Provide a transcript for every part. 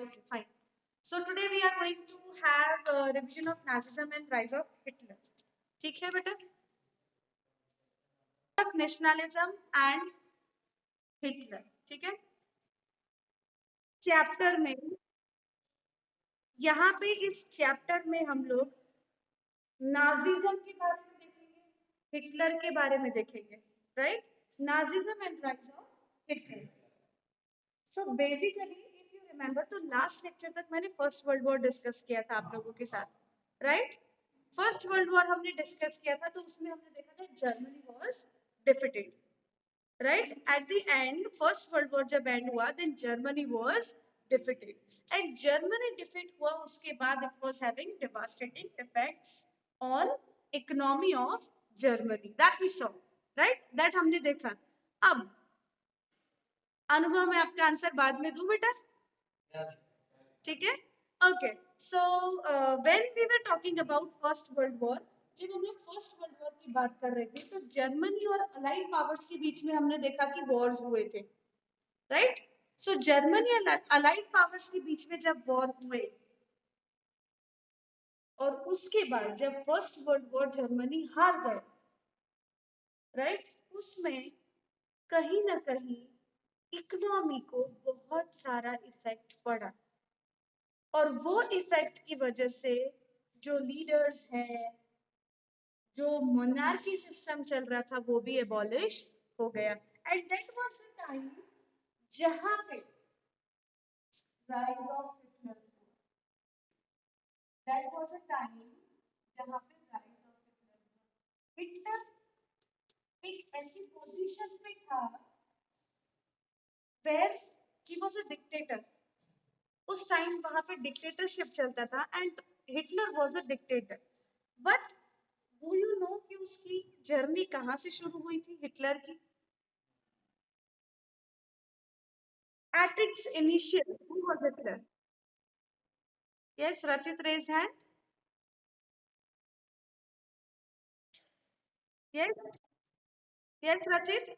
Okay, fine. So today we are going to have a revision of Nazism and rise of Hitler. ठीक है बेटा? Nationalism and Hitler. ठीक है? Chapter में यहाँ पे इस चैप्टर में हम लोग नाजिज्म के बारे में देखेंगे, हिटलर के बारे में देखेंगे, right? Nazism and rise of Hitler. So basically if you remember तो लास्ट लेक्चर तक मैंने फर्स्ट वर्ल्ड वॉर डिस्कस किया था आप लोगों के साथ, राइट? फर्स्ट वर्ल्ड वॉर हमने डिस्कस किया था तो उसमें हमने देखा था Germany was defeated, right? At the end first world war जब एंड हुआ then Germany was defeated and Germany defeat हुआ उसके बाद it was having devastating effects on economy of Germany that we saw, right? That हमने देखा. अब अनुभव में आपका आंसर बाद में दूं बेटा, ठीक है? Okay, so when we were talking about first world war, जब हम लोग फर्स्ट वर्ल्ड वॉर की बात कर रहे थे तो जर्मनी और अलाइड पावर्स के बीच में हमने देखा कि वॉर्स हुए थे, राइट? सो जर्मनी और अलाइड पावर्स के बीच में जब वॉर हुए और उसके बाद जब फर्स्ट वर्ल्ड वॉर जर्मनी हार गए, राइट, उसमें कहीं ना कहीं इकोनॉमी को बहुत सारा इफेक्ट पड़ा और वो इफेक्ट की वजह से जो लीडर्स हैं, जो मोनार्की सिस्टम चल रहा था वो भी एबॉलिश हो गया. And that was the time जहां पे rise of Hitler, that was the time जहां पे राइज ऑफ हिटलर, हिटलर एक ऐसी पोजीशन पे था where he was a dictator. उस टाइम वहां पे डिक्टेटरशिप चलता था and Hitler was a dictator. But do you know कि उसकी जर्नी कहां से शुरू हुई थी हिटलर की? At its initial, who was Hitler? Yes, Rachit, raise hand. Yes, yes, Rachit.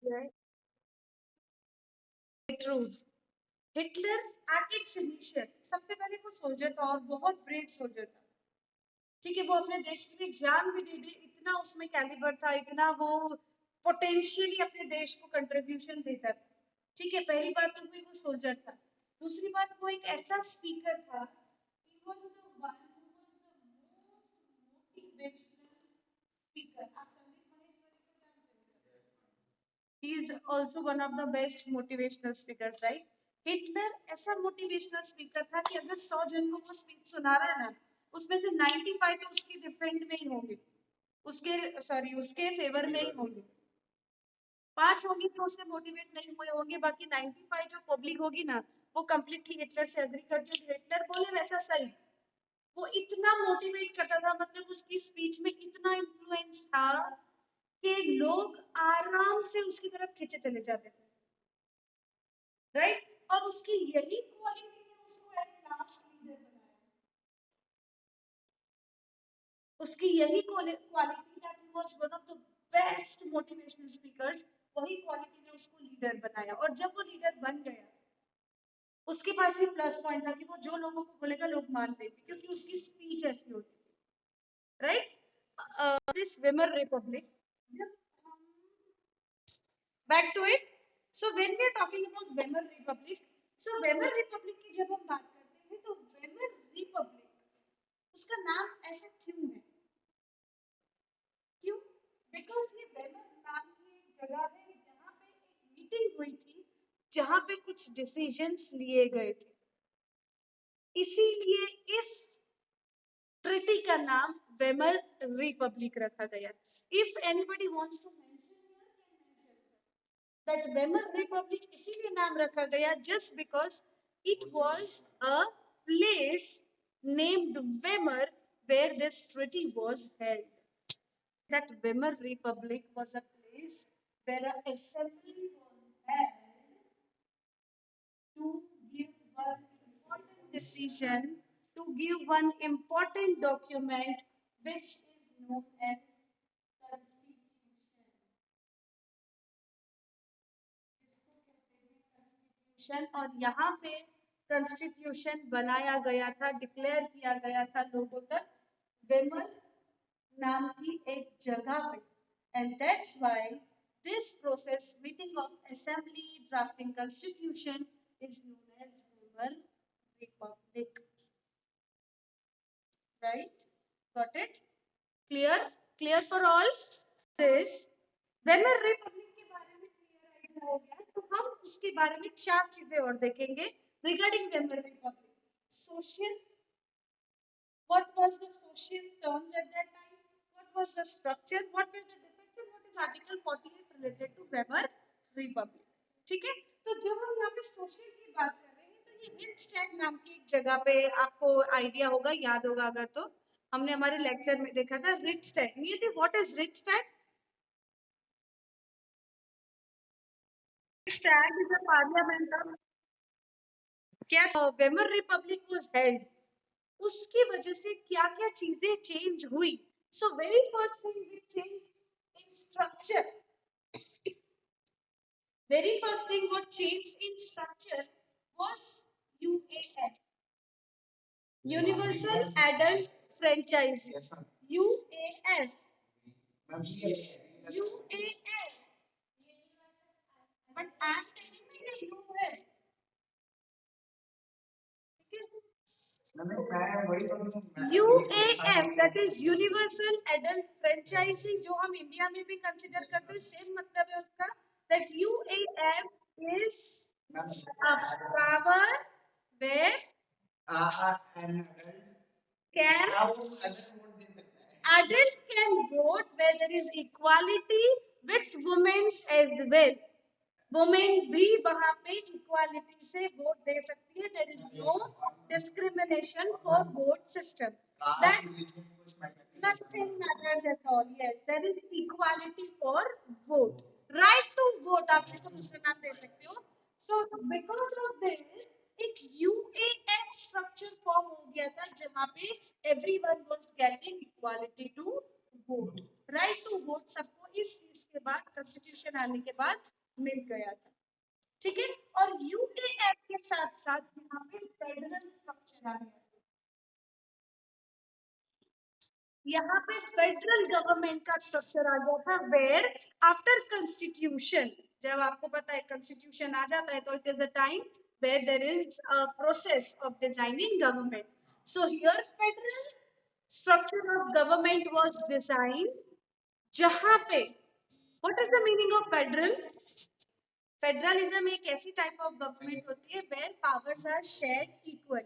Yes. Truth. Hitler at its initial सबसे पहले वो सोल्जर था और बहुत ब्रेव सोल्जर था. ठीक है, वो अपने देश के लिए जान भी दे दे इतना उसमें कैलिबर था, इतना वो पोटेंशियली अपने देश को कंट्रीब्यूशन देता था. ठीक है, पहली बात तो हुई वो सोल्जर था. दूसरी बात वो एक ऐसा स्पीकर था, he was the one who was the most motivational speaker. आप संदीप महेश्वरी को जानते हो? He is also one of the best motivational speakers, right? Hitler ऐसा मोटिवेशनल स्पीकर था कि अगर 100 जन को वो स्पीच सुना रहा है ना, उसमें से 95 तो उसके डिफेंड में ही होंगे, उसके फेवर में ही होंगे. 5 होंगे जो उससे मोटिवेट नहीं हुए होंगे, बाकी 95 जो पब्लिक होगी ना वो कंप्लीटली हिटलर से एग्री करती है. हिटलर बोले वैसा सही. वो इतना मोटिवेट करता था, मतलब उसकी स्पीच में इतना इन्फ्लुएंस था कि लोग आराम से उसकी तरफ खींचे चले जाते थे, राइट? और उसकी यही क्वालिटी ने उसको एट लास्ट लीडर बनाया. उसकी यही quality that he was one of the best motivational speakers, वही क्वालिटी ने उसको लीडर बनाया. और जब वो लीडर बन गया उसके पास ही प्लस पॉइंट था कि वो जो लोगों को बोलेगा लोग मान लेंगे क्योंकि उसकी स्पीच ऐसी होती थी, right? This Weimar Republic, back to it. So when we are talking about Weimar Republic, so Weimar Republic की जब हम बात करते हैं तो Weimar Republic उसका नाम ऐसा क्यों है? क्यों? Because ये Weimar नाम की एक जगह है जहाँ पे एक मीटिंग हुई थी जहाँ पे कुछ डिसीजंस लिए गए थे, इसीलिए इस ट्रीटी का नाम वेमर रिपब्लिक रखा गया. If anybody wants to that Weimar Republic इसीलिए नाम रखा गया just because it was a place named Weimar where this treaty was held. That Weimar Republic was a place where an assembly was held to give one important decision to give one important document which is known as constitution. और यहाँ पे constitution बनाया गया था, declare किया गया था लोगों तक वेमर नाम की एक जगह पे. And that's why this process, meeting of assembly, drafting constitution, is known as Weimar Republic. Right? Got it? Clear? Clear for all? This Weimar Republic के बारे में clear idea हो गया, तो हम उसके बारे में 4 चीजें और देखेंगे regarding Weimar Republic. Social. What was the social terms at that time? What was the structure? What were the defects? And what is Article 48 related to Weimar Republic? ठीक है? तो जब हम यहाँ पे social की बात कर रहे हैं, तो ये Riksdag नाम की एक जगह पे आपको आइडिया होगा, याद होगा अगर तो हमने हमारे लेक्चर में देखा था Riksdag. नियति, what is Riksdag? Riksdag is a parliament. क्या वेमर रिपब्लिक वाज हेल्ड, उसकी वजह से क्या क्या चीजें चेंज हुई. So very first thing we change in structure. Very first thing what changed in structure was UAF, Universal Adult Franchise. UAF. UAF. But I'm telling you UAF. UAF, that is universal adult franchise, जो हम India में भी consider करते हैं, same मतलब है उसका. That UAF is a power where adult can vote, where there is equality with women's as well. Women भी वहां पे इक्वालिटी से वोट दे सकती है. There is no discrimination for vote system. That nothing matters at all. Yes, there is equality for vote. Right to vote, आप इसको दूसरा नाम दे सकते हो. So because of this एक UAF स्ट्रक्चर फॉर्म हो गया था जहां पे everyone was getting equality to vote. Right to vote सबको इस चीज के बाद, कॉन्स्टिट्यूशन आने के बाद मिल गया था. ठीक है. और यूएएफ के साथ साथ यहाँ पे फेडरल स्ट्रक्चर आ गया. यहाँ पे फेडरल गवर्नमेंट का स्ट्रक्चर आ गया था, वेयर आफ्टर कॉन्स्टिट्यूशन, जब आपको पता है कॉन्स्टिट्यूशन आ जाता है तो it is a time where there is a process of designing government. So here federal structure of government was design, जहां पे what is the meaning of federal. Federalism एक ऐसी टाइप ऑफ गवर्नमेंट होती है where powers are shared equal,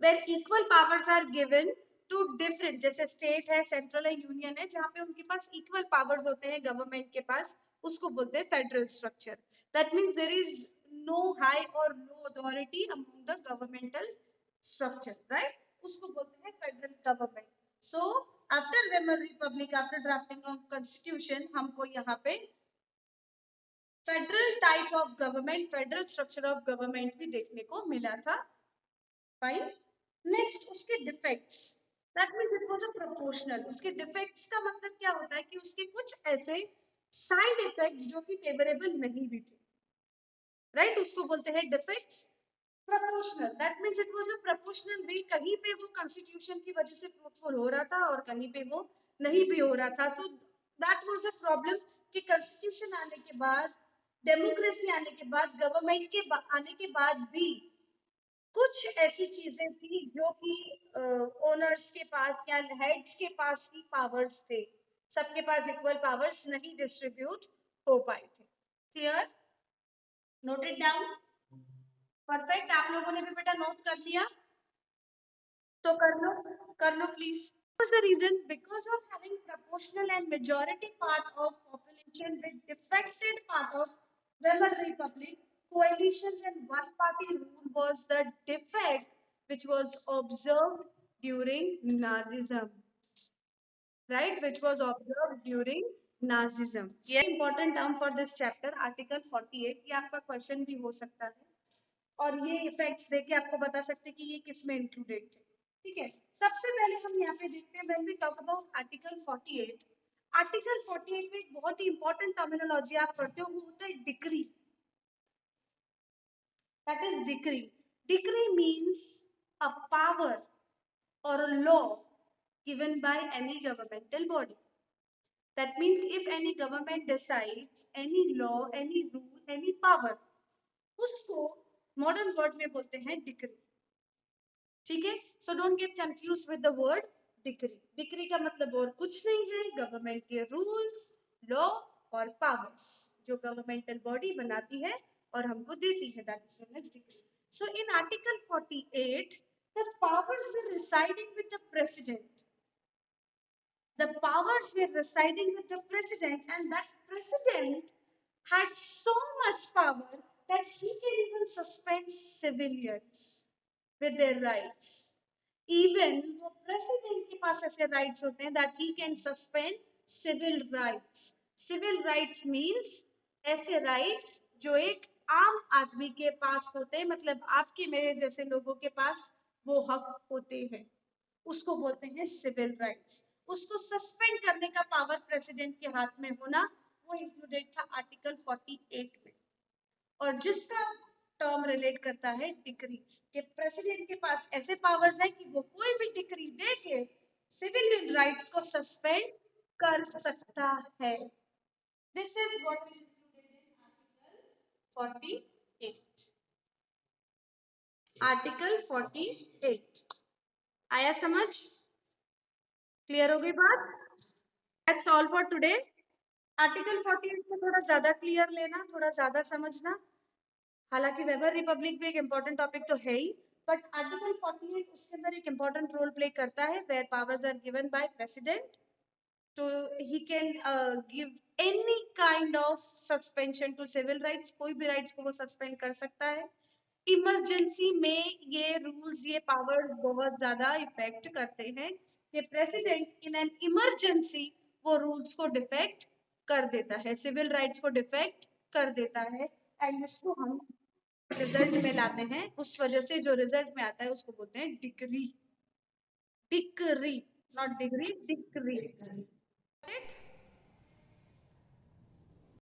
where equal powers are given to different, जैसे state है, central है, union है, जहां पे उनके पास इक्वल पावर्स होते हैं गवर्नमेंट के पास, उसको बोलते हैं federal structure. That means there is no high और low authority among the governmental structure. Right, उसको बोलते हैं federal government. So after Weimar republic, after drafting of constitution, हमको यहाँ पे federal type of government, federal structure of government भी देखने को मिला था. फाइन. नेक्स्ट, उसके defects. That means it was a proportional. उसके डिफेक्ट्स का मतलब क्या होता है कि उसके कुछ ऐसे साइड इफेक्ट्स जो कि फेवरेबल नहीं भी थे. राइट, उसको बोलते हैं defects. Proportional, that means it was a proportional way. कहीं पे वो कॉन्स्टिट्यूशन की वजह से फ्रूटफुल हो रहा था और कहीं पे वो नहीं भी हो रहा था. So that was a problem कि कॉन्स्टिट्यूशन आने के बाद, डेमोक्रेसी आने के बाद, गवर्नमेंट के आने के बाद भी कुछ ऐसी चीजें थी जो कि ओनर्स के पास या हेड्स के पास ही पावर्स थे. सबके पास इक्वल पावर्स नहीं डिस्ट्रीब्यूट हो पाए थे. क्लियर? Noted down? परफेक्ट. आप लोगों ने भी बेटा नोट कर लिया तो कर लो please. was the reason? Because of having proportional and majority part of population with defected part of Weimar Republic, coalitions and one party rule was the defect which was observed during Nazism. Right, which was observed during Nazism. ये important term for this chapter, Article 48. ये आपका question भी हो सकता है. और ये effects देके आपको बता सकते कि ये किस में इंक्लूडेड थे। ठीक है, सबसे पहले हम यहाँ पे देखते हैं when we talk about article 48। Article 48 में एक बहुत ही इंपॉर्टेंट टर्मिनोलॉजी आप पढ़ते हो, वो होता है decree. That is decree. Decree means a power or a law given by any governmental body. That means if any government decides any law, any rule, any power, उसको मॉडर्न वर्ड में बोलते हैं डिक्री। ठीक है, so don't get confuse with the word decree. Decree का मतलब और कुछ नहीं है, गवर्नमेंट के रूल्स, लॉ और पावर्स जो गवर्नमेंटल बॉडी बनाती है और हमको देती है, that is known as decree. So in article 48 the powers were residing with the president. The powers were residing with the president, and that president had so much power that he can even suspend civilians with their rights. Even वो president के पास ऐसे rights होते हैं that he can suspend civil rights. Civil rights means ऐसे rights जो एक आम आदमी के पास होते हैं, मतलब आपके मेरे जैसे लोगों के पास वो हक होते हैं, उसको बोलते हैं सिविल राइट्स। उसको सस्पेंड करने का पावर प्रेसिडेंट के हाथ में होना, वो इंक्लूडेड था आर्टिकल 48 में। और जिसका टर्म रिलेट करता है डिक्री, कि प्रेसिडेंट के पास ऐसे पावर्स है कि वो कोई भी डिक्री दे के सिविल राइट्स को सस्पेंड कर सकता है। This is what is included in article 48। Article 48 आया समझ? क्लियर हो गई बात? That's all for today. Article 48 को थोड़ा ज्यादा क्लियर लेना, थोड़ा ज्यादा समझना। हालांकि वेबर रिपब्लिक भी एक इंपॉर्टेंट टॉपिक तो है ही, बट आर्टिकल 48 उसके अंदर एक इंपॉर्टेंट रोल प्ले करता है, where powers are given by president तो he can give any kind of suspension to civil rights. कोई भी राइट्स को वो सस्पेंड कर सकता है। इमरजेंसी में ये रूल्स, ये पावर्स बहुत ज्यादा इफेक्ट करते हैं कि प्रेसिडेंट इन एन इमरजेंसी वो रूल्स को डिफेक्ट कर देता है, सिविल राइट्स को डिफेक्ट कर देता है, एंड इसको हम रिजल्ट में लाते हैं। उस वजह से जो रिजल्ट में आता है उसको बोलते हैं decree. Decree, not degree, decree.